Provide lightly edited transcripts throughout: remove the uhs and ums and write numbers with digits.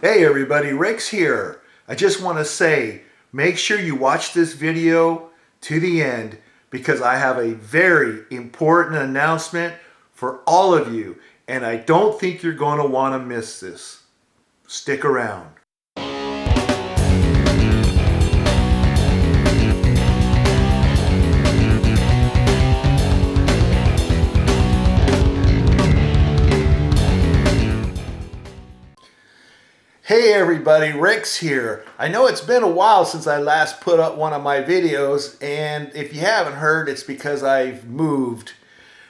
Hey everybody, Rix here. I just want to say, make sure you watch this video to the end because I have a very important announcement for all of you, and I don't think you're going to want to miss this. Stick around. Hey everybody, Rix here. I know it's been a while since I last put up one of my videos, and if you haven't heard, it's because I've moved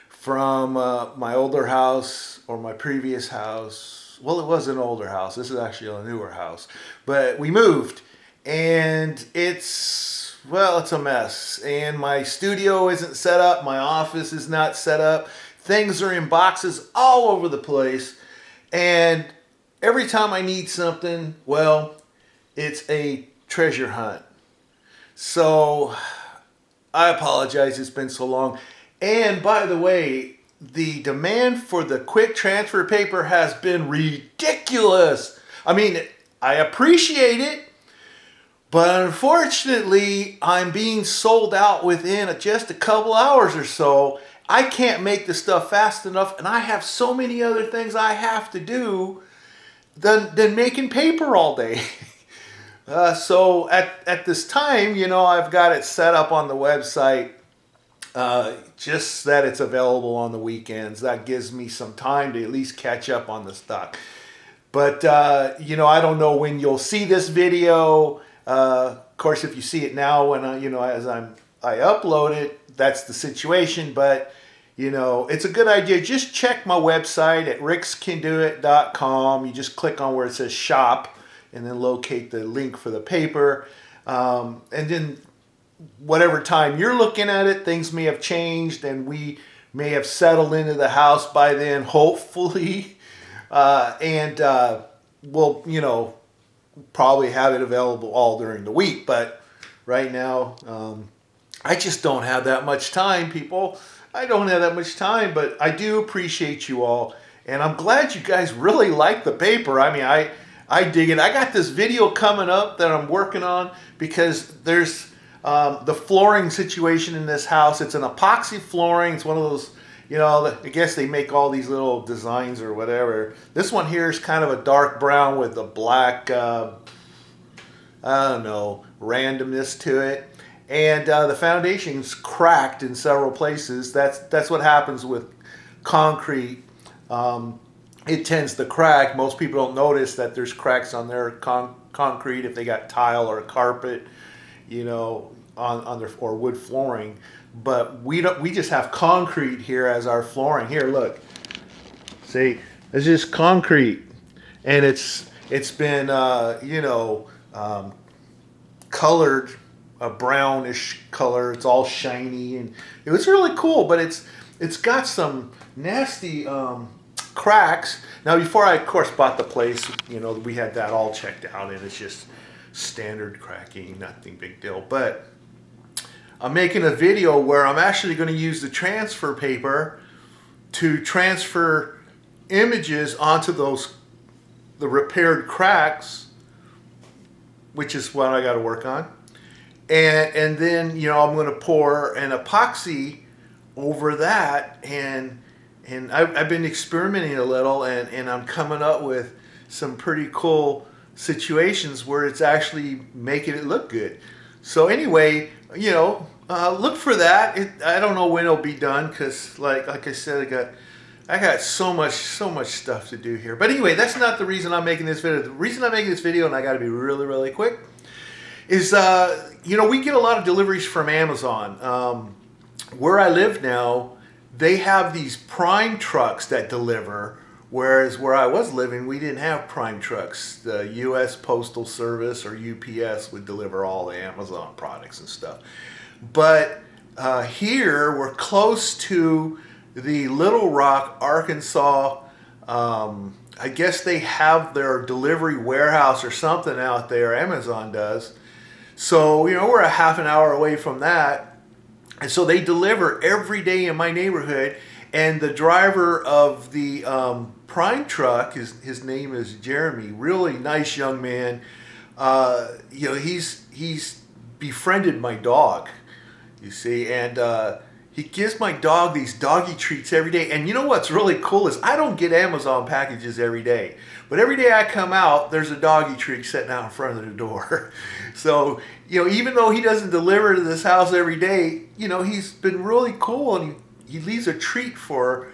from my older house, or my previous house. Well, it was an older house. This is actually a newer house. But we moved, and it's a mess. And my studio isn't set up. My office is not set up. Things are in boxes all over the place. And every time I need something, well, it's a treasure hunt. So I apologize, it's been so long. And by the way, the demand for the quick transfer paper has been ridiculous. I mean, I appreciate it, but unfortunately, I'm being sold out within just a couple hours or so. I can't make the stuff fast enough, and I have so many other things I have to do than making paper all day. So at this time, I've got it set up on the website, just that it's available on the weekends. That gives me some time to at least catch up on the stock. But, I don't know when you'll see this video. Of course, if you see it now when I upload it, that's the situation. But, it's a good idea. Just check my website at RIXCANDOIT.com. You just click on where it says shop and then locate the link for the paper. And then whatever time you're looking at it, things may have changed and we may have settled into the house by then, hopefully. We'll, probably have it available all during the week. But right now, I just don't have that much time, people. I don't have that much time, but I do appreciate you all. And I'm glad you guys really like the paper. I mean, I dig it. I got this video coming up that I'm working on because there's the flooring situation in this house. It's an epoxy flooring. It's one of those, I guess they make all these little designs or whatever. This one here is kind of a dark brown with a black, I don't know, randomness to it. And the foundation's cracked in several places. That's what happens with concrete. It tends to crack. Most people don't notice that there's cracks on their concrete if they got tile or carpet, on their or wood flooring. But we don't. We just have concrete here as our flooring. Here, look. See, it's just concrete, and it's been colored a brownish color. It's all shiny and it was really cool, but it's got some nasty cracks. Now, before I, of course, bought the place, we had that all checked out, and it's just standard cracking, nothing big deal. But I'm making a video where I'm actually going to use the transfer paper to transfer images onto the repaired cracks, which is what I got to work on. And then, I'm going to pour an epoxy over that, and I've been experimenting a little, and I'm coming up with some pretty cool situations where it's actually making it look good. So anyway, look for that. I don't know when it'll be done because, like I said, I got so much stuff to do here. But anyway, that's not the reason I'm making this video. The reason I'm making this video, and I got to be really, really quick, is we get a lot of deliveries from Amazon. Where I live now, they have these Prime trucks that deliver, whereas where I was living, we didn't have Prime trucks. The U.S. Postal Service or UPS would deliver all the Amazon products and stuff. But here, we're close to the Little Rock, Arkansas. I guess they have their delivery warehouse or something out there, Amazon does. So, we're a half an hour away from that. And so they deliver every day in my neighborhood. And the driver of the Prime Truck, his name is Jeremy, really nice young man. You know, he's befriended my dog, you see, and he gives my dog these doggy treats every day. And you know what's really cool is I don't get Amazon packages every day. But every day I come out, there's a doggy treat sitting out in front of the door. So, you know, even though he doesn't deliver to this house every day, you know, he's been really cool. And he leaves a treat for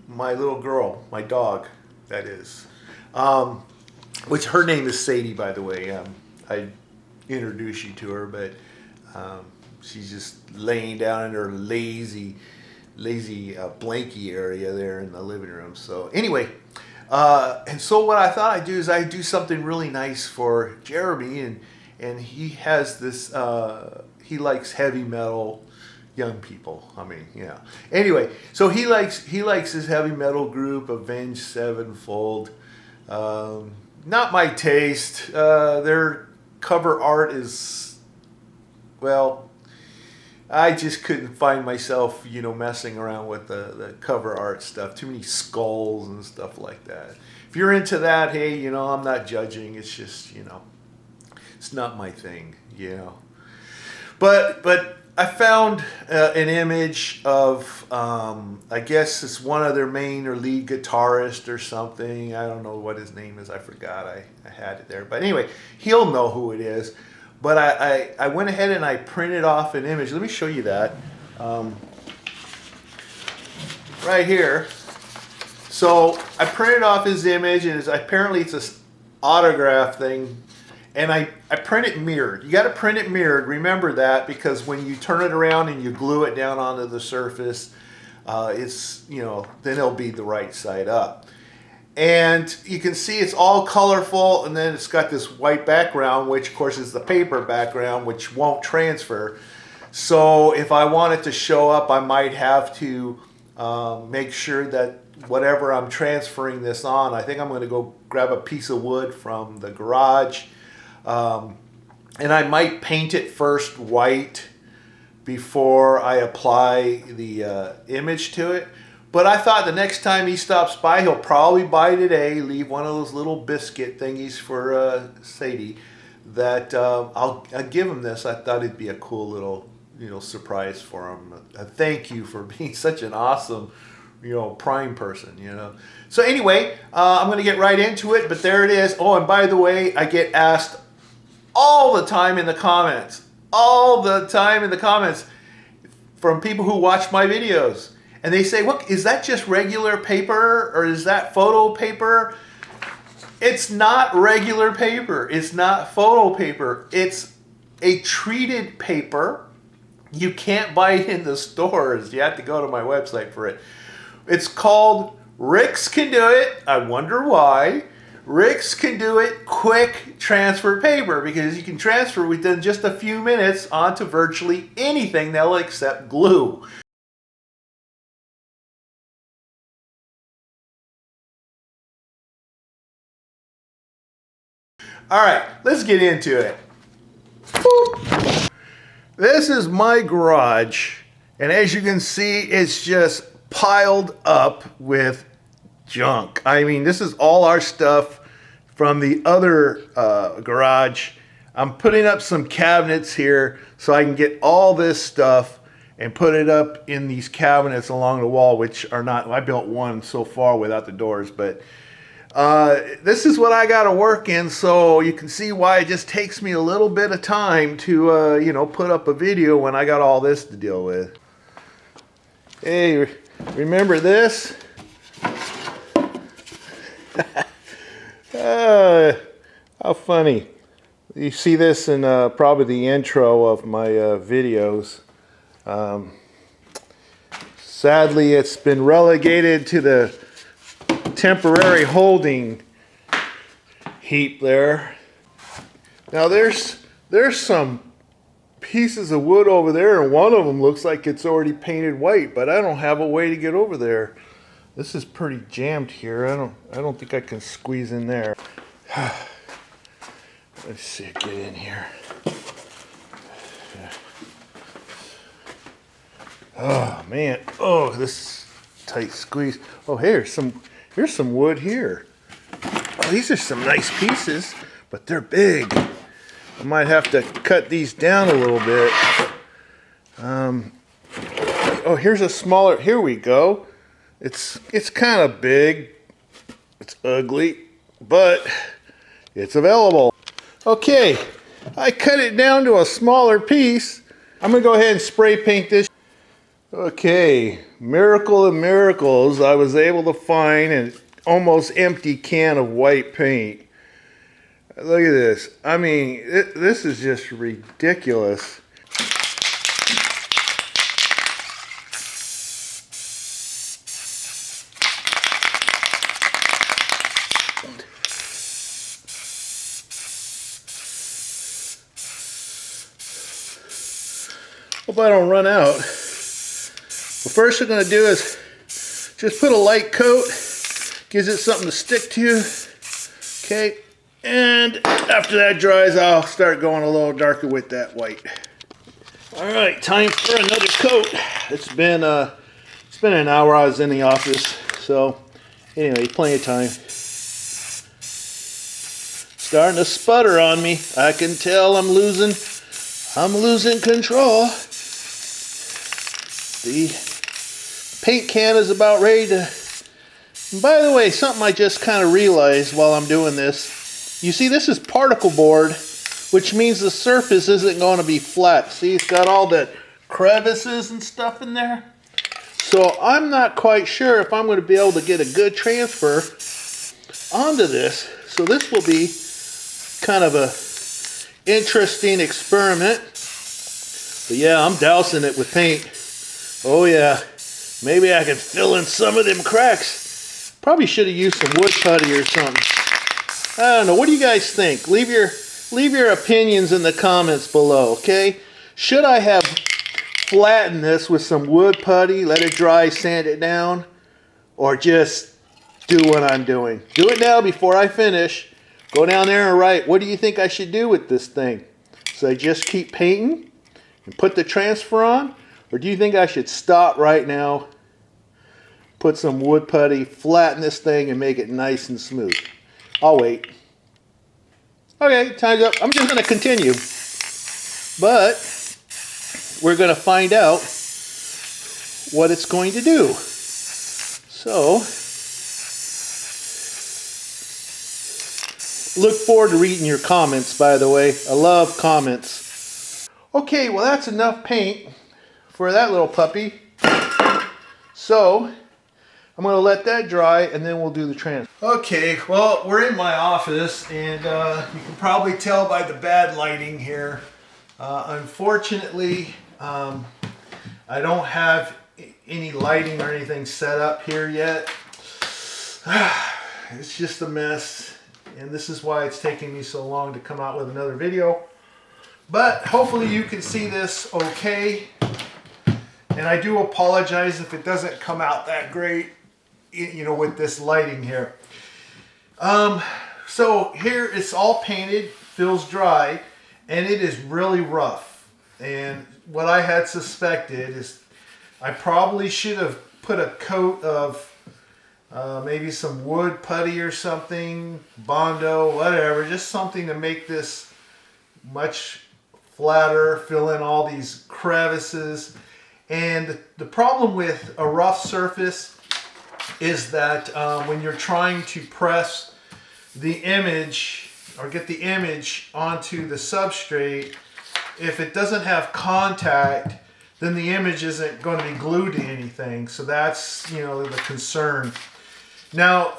my little girl, my dog, that is. Which her name is Sadie, by the way. I introduced you to her, but she's just laying down in her lazy blankie area there in the living room. So anyway, and so what I thought I'd do is I'd do something really nice for Jeremy, and he has this, he likes heavy metal young people. I mean, you know. Anyway, so he likes his heavy metal group, Avenged Sevenfold. Not my taste. Their cover art is, well, I just couldn't find myself, you know, messing around with the cover art stuff. Too many skulls and stuff like that. If you're into that, hey, you know, I'm not judging. It's just, you know, it's not my thing, you know. But I found an image of, I guess it's one of their main or lead guitarist or something. I don't know what his name is. I forgot. I had it there. But anyway, he'll know who it is. But I went ahead and I printed off an image. Let me show you that. Right here. So I printed off his image, and apparently it's an autograph thing. And I print it mirrored. You got to print it mirrored. Remember that, because when you turn it around and you glue it down onto the surface, it's, you know, then it'll be the right side up. And you can see it's all colorful, and then it's got this white background, which of course is the paper background, which won't transfer. So if I want it to show up, I might have to make sure that whatever I'm transferring this on, I think I'm going to go grab a piece of wood from the garage, and I might paint it first white before I apply the image to it. But I thought the next time he stops by, he'll probably buy today, leave one of those little biscuit thingies for Sadie, that I'll give him this. I thought it'd be a cool little, you know, surprise for him. A thank you for being such an awesome, you know, Prime person, you know. So anyway, I'm going to get right into it, but there it is. Oh, and by the way, I get asked all the time in the comments, from people who watch my videos. And they say, look, is that just regular paper or is that photo paper? It's not regular paper. It's not photo paper. It's a treated paper. You can't buy it in the stores. You have to go to my website for it. It's called RIXCANDOIT. I wonder why. RIXCANDOIT quick transfer paper, because you can transfer within just a few minutes onto virtually anything that'll accept glue. All right, let's get into it. Boop. This is my garage, and as you can see, it's just piled up with junk. I mean, this is all our stuff from the other garage. I'm putting up some cabinets here so I can get all this stuff and put it up in these cabinets along the wall, which are not, I built one so far without the doors, but this is what I got to work in, so you can see why it just takes me a little bit of time to, you know, put up a video when I got all this to deal with. Hey, remember this? How funny. You see this in probably the intro of my videos. Sadly, it's been relegated to the temporary holding heap there. Now there's some pieces of wood over there, and one of them looks like it's already painted white, but I don't have a way to get over there. This is pretty jammed here. I don't think I can squeeze in there. Let's see, get in here. Oh man, oh, this tight squeeze. Oh, here's some Here's some wood here. Oh, these are some nice pieces, but they're big. I might have to cut these down a little bit. Oh, here's a smaller, here we go. It's kind of big. It's ugly, but it's available. Okay, I cut it down to a smaller piece. I'm gonna go ahead and spray paint this. Okay, miracle of miracles, I was able to find an almost empty can of white paint. Look at this. I mean, this is just ridiculous. Hope I don't run out. Well, first we're going to do is just put a light coat. Gives it something to stick to. Okay. And after that dries, I'll start going a little darker with that white. All right, time for another coat. It's been an hour I was in the office. So anyway, plenty of time. Starting to sputter on me. I can tell I'm losing control. The paint can is about ready to... And by the way, something I just kind of realized while I'm doing this. You see, this is particle board, which means the surface isn't going to be flat. See, it's got all the crevices and stuff in there. So I'm not quite sure if I'm going to be able to get a good transfer onto this. So this will be kind of a interesting experiment. But yeah, I'm dousing it with paint. Oh yeah, maybe I can fill in some of them cracks. Probably should have used some wood putty or something. I don't know. What do you guys think? Leave your opinions in the comments below, okay? Should I have flattened this with some wood putty, let it dry, sand it down, or just do what I'm doing? Do it now before I finish. Go down there and write, what do you think I should do with this thing? So I just keep painting and put the transfer on? Or do you think I should stop right now, put some wood putty, flatten this thing, and make it nice and smooth? I'll wait. Okay, time's up. I'm just going to continue. But we're going to find out what it's going to do. So, look forward to reading your comments, by the way. I love comments. Okay, well that's enough paint for that little puppy. So, I'm going to let that dry and then we'll do the transfer. Okay, well, we're in my office and you can probably tell by the bad lighting here. Unfortunately, I don't have any lighting or anything set up here yet. It's just a mess, and this is why it's taking me so long to come out with another video. But hopefully you can see this okay. And I do apologize if it doesn't come out that great, you know, with this lighting here. So here it's all painted, feels dry, and it is really rough. And what I had suspected is I probably should have put a coat of maybe some wood putty or something, Bondo, whatever, just something to make this much flatter, fill in all these crevices. And the problem with a rough surface is that when you're trying to press the image or get the image onto the substrate, if it doesn't have contact, then the image isn't going to be glued to anything. So that's, you know, the concern. Now,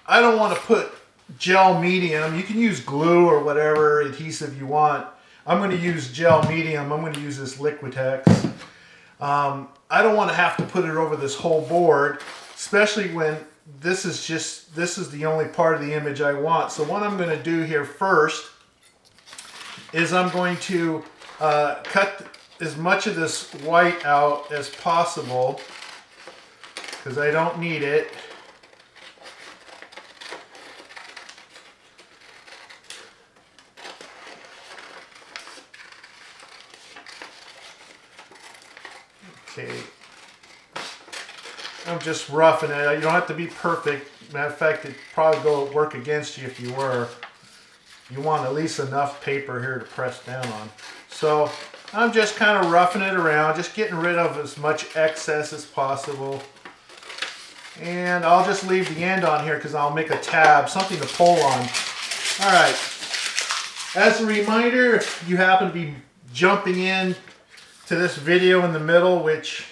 I don't want to put gel medium. You can use glue or whatever adhesive you want. I'm going to use gel medium. I'm going to use this Liquitex. I don't want to have to put it over this whole board, especially when this is the only part of the image I want. So what I'm going to do here first is I'm going to cut as much of this white out as possible because I don't need it. Okay. I'm just roughing it. You don't have to be perfect. Matter of fact, it'd probably work against you if you were. You want at least enough paper here to press down on. So I'm just kind of roughing it around, just getting rid of as much excess as possible. And I'll just leave the end on here because I'll make a tab, something to pull on. All right. As a reminder, if you happen to be jumping in to this video in the middle, which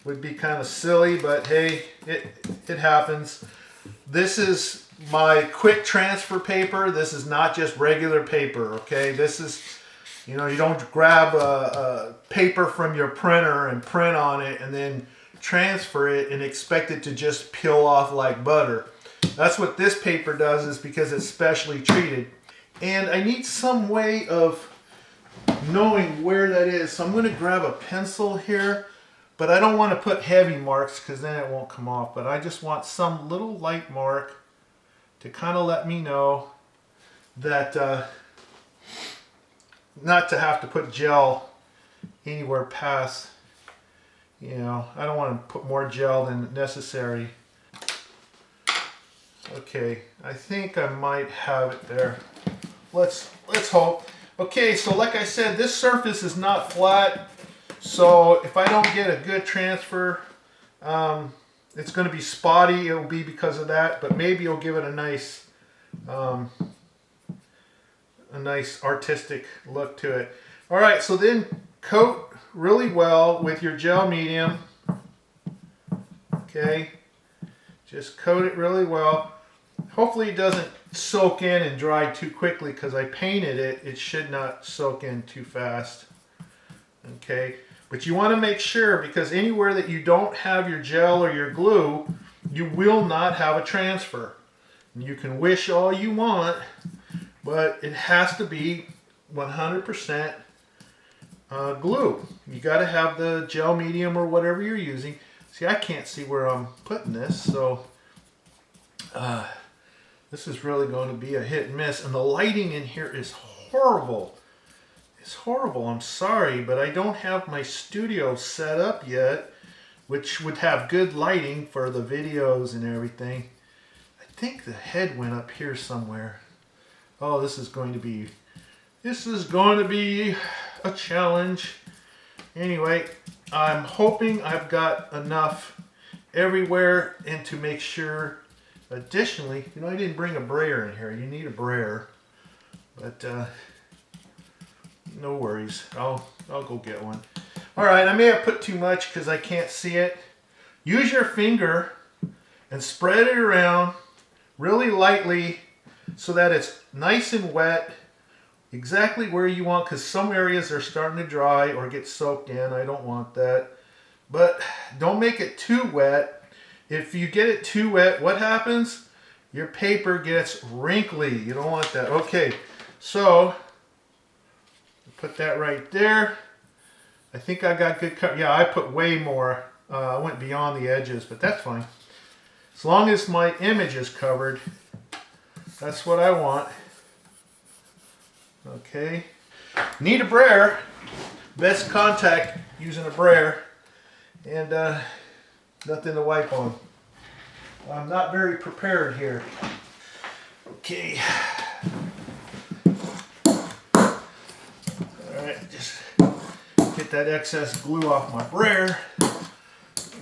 would be kind of silly, but hey, it happens. This is my quick transfer paper. This is not just regular paper, okay? This is, you know, you don't grab a paper from your printer and print on it and then transfer it and expect it to just peel off like butter. That's what this paper does, is because it's specially treated. And I need some way of knowing where that is. So I'm going to grab a pencil here, but I don't want to put heavy marks because then it won't come off. But I just want some little light mark to kind of let me know that not to have to put gel anywhere past. You know, I don't want to put more gel than necessary. Okay, I think I might have it there. Let's hope. Okay, so like I said, this surface is not flat, so if I don't get a good transfer, it's going to be spotty. It will be because of that, but maybe it'll give it a nice artistic look to it. All right, so then coat really well with your gel medium. Okay, just coat it really well. Hopefully it doesn't soak in and dry too quickly because I painted it. It should not soak in too fast. Okay, but you want to make sure, because anywhere that you don't have your gel or your glue, you will not have a transfer. And you can wish all you want, but it has to be 100% glue. You got to have the gel medium or whatever you're using. See, I can't see where I'm putting this, so this is really going to be a hit and miss. And the lighting in here is horrible. It's horrible. I'm sorry, but I don't have my studio set up yet, which would have good lighting for the videos and everything. I think the head went up here somewhere. Oh, this is going to be a challenge. Anyway, I'm hoping I've got enough everywhere, and to make sure. Additionally, you know, I didn't bring a brayer in here. You need a brayer, but no worries. I'll go get one. All right, I may have put too much because I can't see it. Use your finger and spread it around really lightly so that it's nice and wet, exactly where you want, because some areas are starting to dry or get soaked in. I don't want that, but don't make it too wet. If you get it too wet, what happens? Your paper gets wrinkly. You don't want that. Okay, so put that right there. I think I got good cover. Yeah, I put way more. I went beyond the edges, but that's fine. As long as my image is covered, that's what I want. Okay. Need a brayer. Best contact using a brayer. And nothing to wipe on. I'm not very prepared here. Okay. Alright, just get that excess glue off my brayer.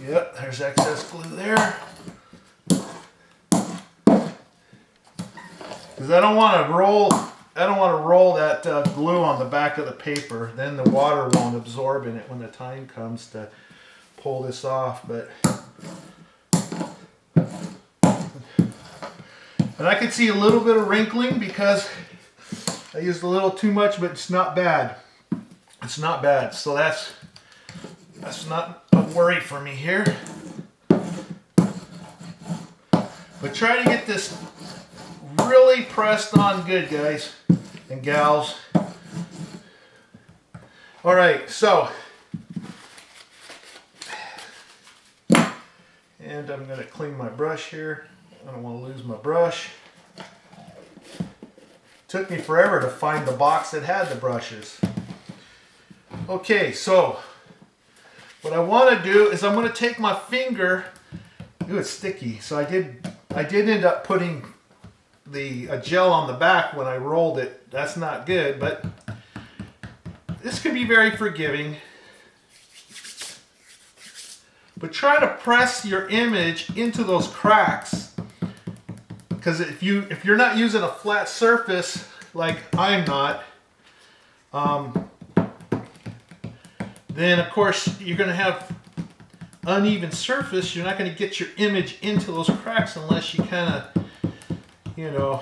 Yep, there's excess glue there. Because I don't want to roll that glue on the back of the paper. Then the water won't absorb in it when the time comes to pull this off. But and I can see a little bit of wrinkling because I used a little too much, but it's not bad. It's not bad. So that's not a worry for me here. But try to get this really pressed on good, guys and gals. All right, so, and I'm going to clean my brush here. I don't want to lose my brush. Took me forever to find the box that had the brushes. Okay, so What I want to do is I'm going to take my finger. Ooh, it's sticky. So I did end up putting the gel on the back when I rolled it. That's not good, but this can be very forgiving. But try to press your image into those cracks, because if you're not using a flat surface like I'm not, then of course you're going to have uneven surface. You're not going to get your image into those cracks unless you kind of, you know,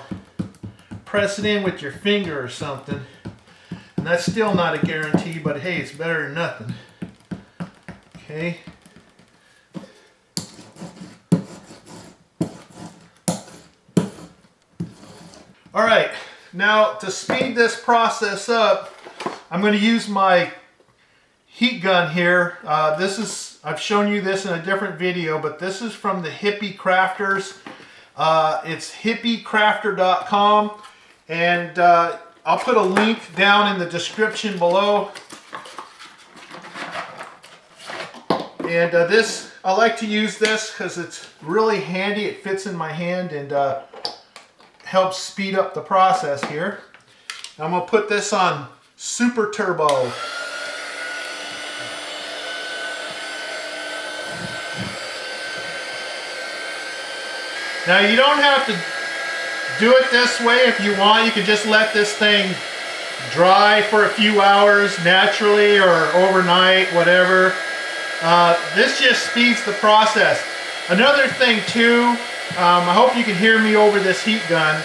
press it in with your finger or something. And that's still not a guarantee, but hey, it's better than nothing. Okay. All right, now to speed this process up, I'm going to use my heat gun here. I've shown you this in a different video, but this is from the HIPPIE Crafters. It's hippiecrafter.com, and I'll put a link down in the description below. And I like to use this because it's really handy. It fits in my hand and helps speed up the process here. I'm going to put this on super turbo. Now you don't have to do it this way if you want. You can just let this thing dry for a few hours naturally or overnight, whatever. This just speeds the process. Another thing too, I hope you can hear me over this heat gun,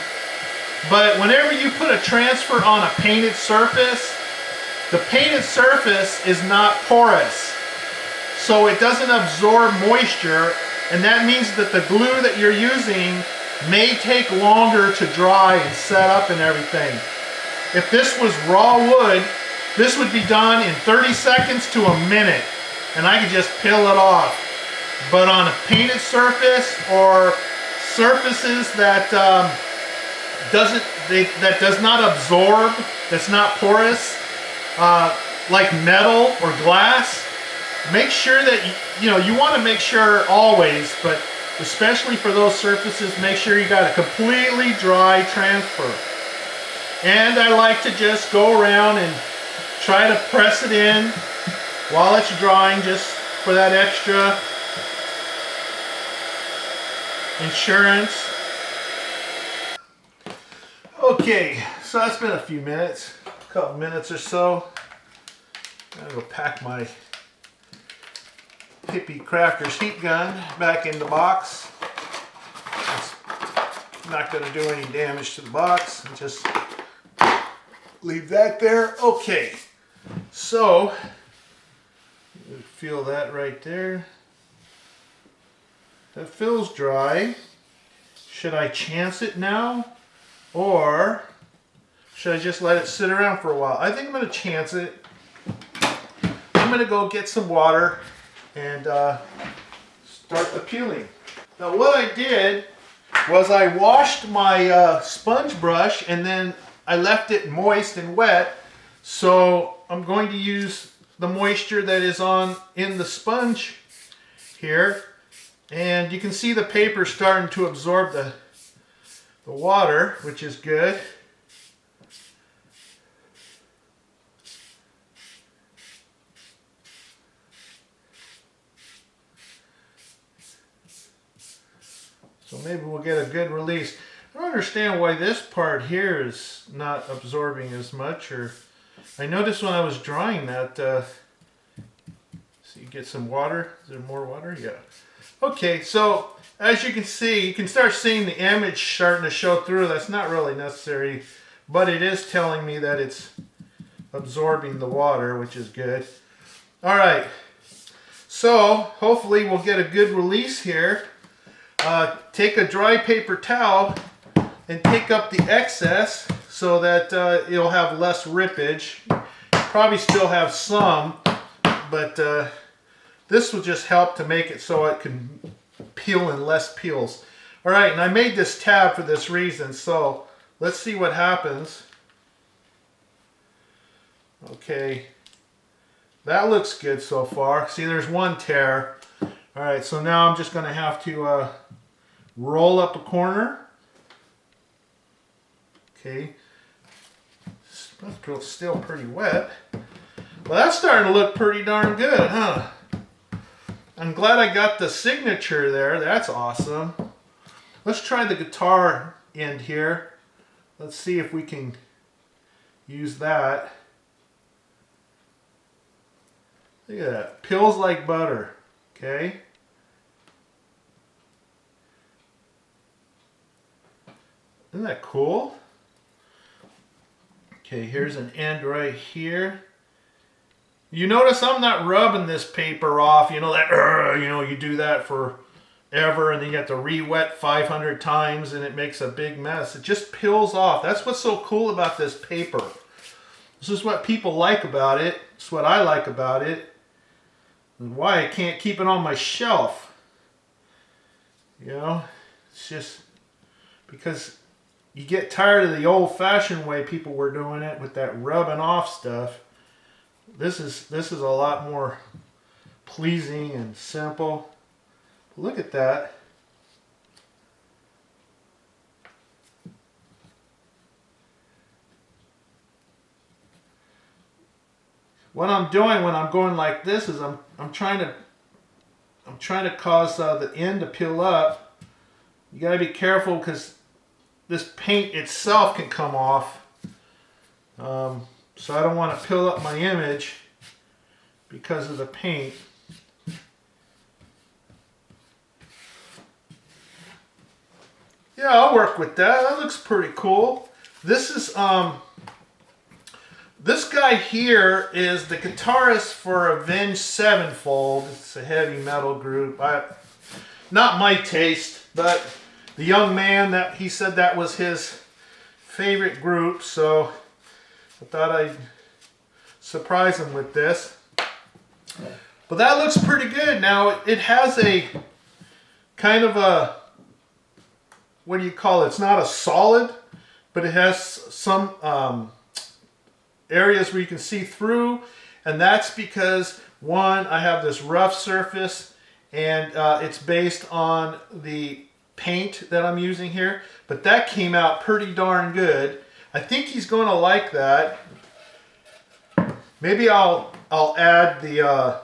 but whenever you put a transfer on a painted surface, the painted surface is not porous, so it doesn't absorb moisture, and that means that the glue that you're using may take longer to dry and set up and everything. If this was raw wood, this would be done in 30 seconds to a minute, and I could just peel it off. But on a painted surface or surfaces that does not absorb, that's not porous, like metal or glass, make sure that you want to make sure always, but especially for those surfaces, make sure you got a completely dry transfer. And I like to just go around and try to press it in while it's drying, just for that extra insurance. Okay, so that's been a few minutes, a couple minutes or so. I'm gonna go pack my HIPPIE Crafters heat gun back in the box. It's not gonna do any damage to the box. Just leave that there. Okay, so you feel that right there. That feels dry. Should I chance it now, or should I just let it sit around for a while? I think I'm going to chance it. I'm going to go get some water and start the peeling. Now what I did was I washed my sponge brush and then I left it moist and wet. So I'm going to use the moisture that is in the sponge here. And you can see the paper starting to absorb the water, which is good. So maybe we'll get a good release. I don't understand why this part here is not absorbing as much. Or I noticed when I was drying that, so you get some water. Is there more water? Yeah. Okay, so as you can see, you can start seeing the image starting to show through. That's not really necessary, but it is telling me that it's absorbing the water, which is good. All right, so hopefully we'll get a good release here. Take a dry paper towel and take up the excess so that it'll have less rippage. Probably still have some, but this will just help to make it so it can peel in less peels. All right, and I made this tab for this reason, so let's see what happens. Okay, That looks good so far. See, there's one tear. All right, so now I'm just going to have to roll up a corner. Okay. That's still pretty wet. Well, that's starting to look pretty darn good, huh? I'm glad I got the signature there. That's awesome. Let's try the guitar end here. Let's see if we can use that. Look at that. Pills like butter. Okay. Isn't that cool? Okay, here's an end right here. You notice I'm not rubbing this paper off. You know that, you know, you do that forever and then you have to re-wet 500 times and it makes a big mess. It just peels off. That's what's so cool about this paper. This is what people like about it. It's what I like about it. And why I can't keep it on my shelf. You know, it's just because you get tired of the old-fashioned way people were doing it with that rubbing off stuff. This is a lot more pleasing and simple. Look at that. What I'm doing when I'm going like this is I'm trying to cause the end to peel up. You got to be careful because this paint itself can come off. So I don't want to peel up my image because of the paint. Yeah, I'll work with that. That looks pretty cool. This is this guy here is the guitarist for Avenged Sevenfold. It's a heavy metal group. Not my taste, but the young man that he said that was his favorite group, so I thought I'd surprise him with this. But that looks pretty good. Now it has a kind of a, what do you call it? It's not a solid, but it has some areas where you can see through, and that's because one, I have this rough surface and it's based on the paint that I'm using here, but that came out pretty darn good. I think he's going to like that. Maybe I'll add the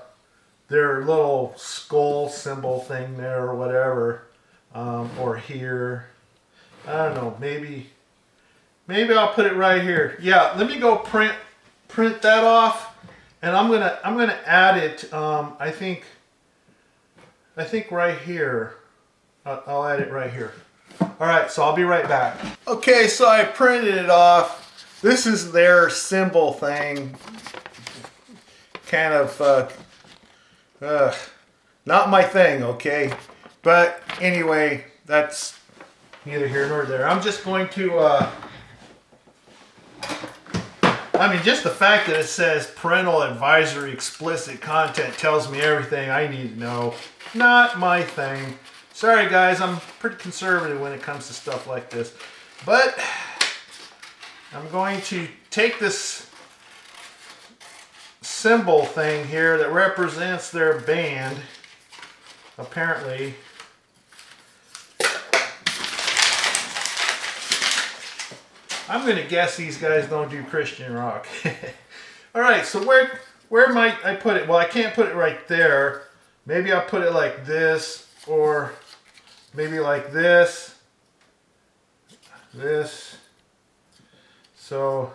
their little skull symbol thing there or whatever, or here. I don't know. Maybe I'll put it right here. Yeah, let me go print that off, and I'm gonna add it. I think right here. I'll add it right here. All right, so I'll be right back. Okay, so I printed it off. This is their symbol thing. Kind of not my thing, okay? But anyway, that's neither here nor there. I'm just going to, I mean, just the fact that it says parental advisory explicit content tells me everything I need to know. Not my thing. Sorry guys, I'm pretty conservative when it comes to stuff like this. But I'm going to take this symbol thing here that represents their band, apparently. I'm going to guess these guys don't do Christian rock. Alright, so where might I put it? Well, I can't put it right there. Maybe I'll put it like this, or maybe like this. So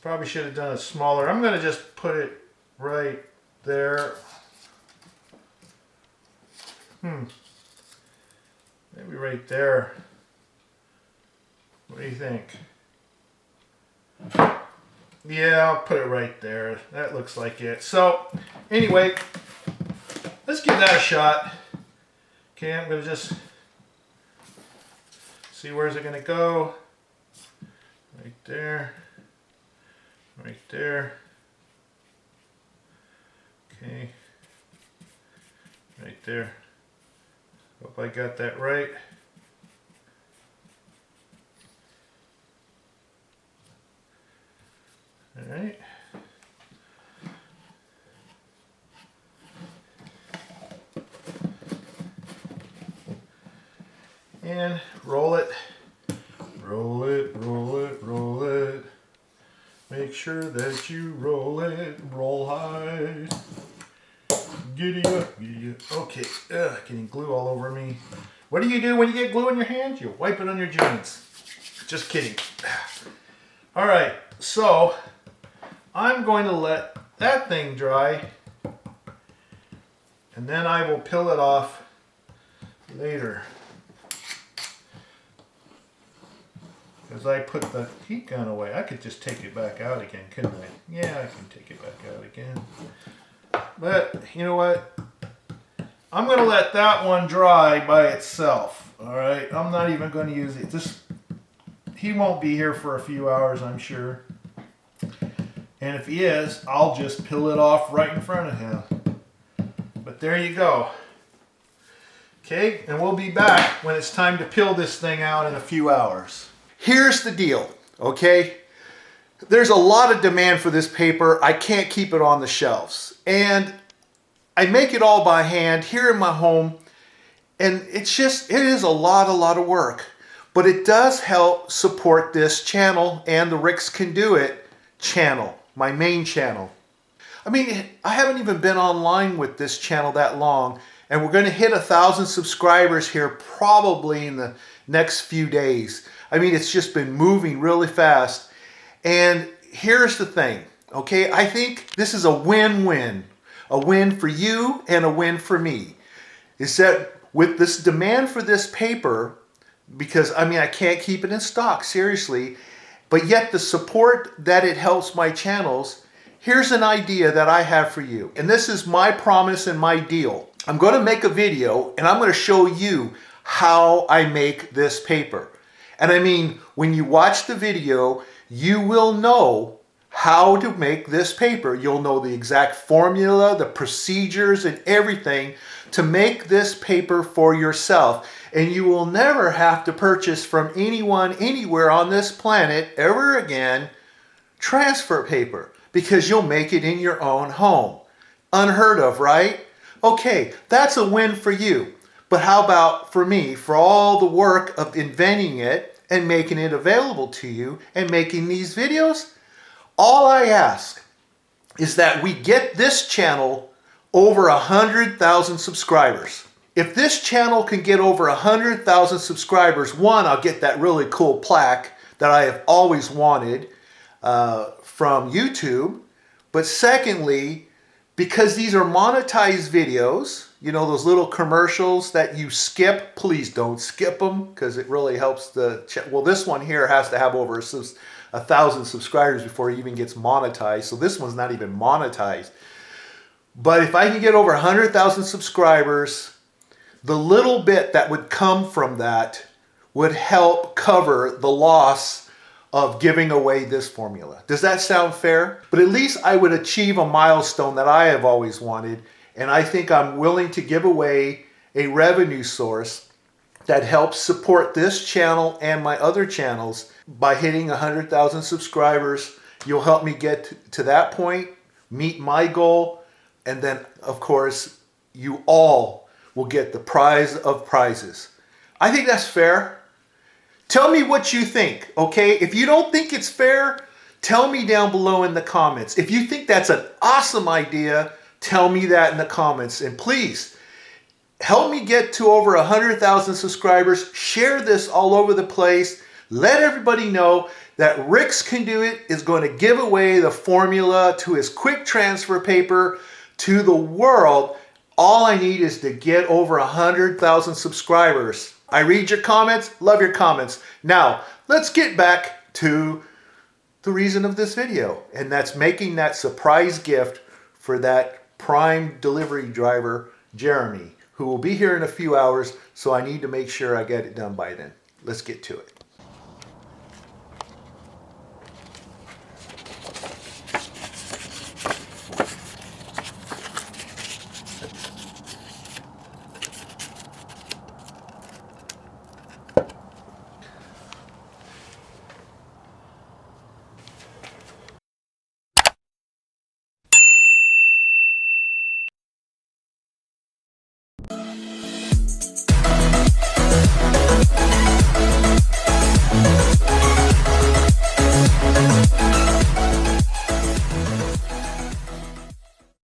probably should have done it smaller. I'm going to just put it right there. Maybe right there. What do you think? Yeah, I'll put it right there. That looks like it. So, anyway, let's give that a shot. Okay, I'm going to just see where's it going to go. Right there. Right there. Okay. Right there. Hope I got that right. Alright. and roll it. Roll it, roll it, roll it. Make sure that you roll it. Roll high. Giddy up, giddy up. Okay, getting glue all over me. What do you do when you get glue in your hands? You wipe it on your jeans. Just kidding. All right, so I'm going to let that thing dry, and then I will peel it off later. As I put the heat gun away, I could just take it back out again, couldn't I? Yeah, I can take it back out again. But you know what? I'm going to let that one dry by itself. All right, I'm not even going to use it. He won't be here for a few hours, I'm sure. And if he is, I'll just peel it off right in front of him. But there you go. Okay, and we'll be back when it's time to peel this thing out in a few hours. Here's the deal, okay? There's a lot of demand for this paper. I can't keep it on the shelves. And I make it all by hand here in my home. And it is a lot of work. But it does help support this channel and the RIXCANDOIT channel, my main channel. I mean, I haven't even been online with this channel that long. And we're going to hit 1,000 subscribers here probably in the next few days. I mean, it's just been moving really fast. And here's the thing, okay? I think this is a win-win. A win for you and a win for me. Is that with this demand for this paper, because I mean, I can't keep it in stock, seriously, but yet the support that it helps my channels, here's an idea that I have for you. And this is my promise and my deal. I'm going to make a video and I'm going to show you how I make this paper. And I mean, when you watch the video, you will know how to make this paper. You'll know the exact formula, the procedures, and everything to make this paper for yourself. And you will never have to purchase from anyone, anywhere on this planet, ever again, transfer paper, because you'll make it in your own home. Unheard of, right? Okay, that's a win for you. But how about for me, for all the work of inventing it and making it available to you and making these videos? All I ask is that we get this channel over 100,000 subscribers. If this channel can get over 100,000 subscribers, one, I'll get that really cool plaque that I have always wanted from YouTube. But secondly, because these are monetized videos, you know, those little commercials that you skip, please don't skip them, because it really helps well, this one here has to have over 1,000 subscribers before it even gets monetized. So this one's not even monetized. But if I can get over 100,000 subscribers, the little bit that would come from that would help cover the loss of giving away this formula. Does that sound fair? But at least I would achieve a milestone that I have always wanted. And I think I'm willing to give away a revenue source that helps support this channel and my other channels by hitting 100,000 subscribers. You'll help me get to that point, meet my goal, and then, of course, you all will get the prize of prizes. I think that's fair. Tell me what you think, okay? If you don't think it's fair, tell me down below in the comments. If you think that's an awesome idea, tell me that in the comments. And please, help me get to over 100,000 subscribers. Share this all over the place. Let everybody know that RIXCANDOIT is going to give away the formula to his quick transfer paper to the world. All I need is to get over 100,000 subscribers. I read your comments, love your comments. Now, let's get back to the reason of this video, and that's making that surprise gift for that prime delivery driver, Jeremy, who will be here in a few hours, so I need to make sure I get it done by then. Let's get to it.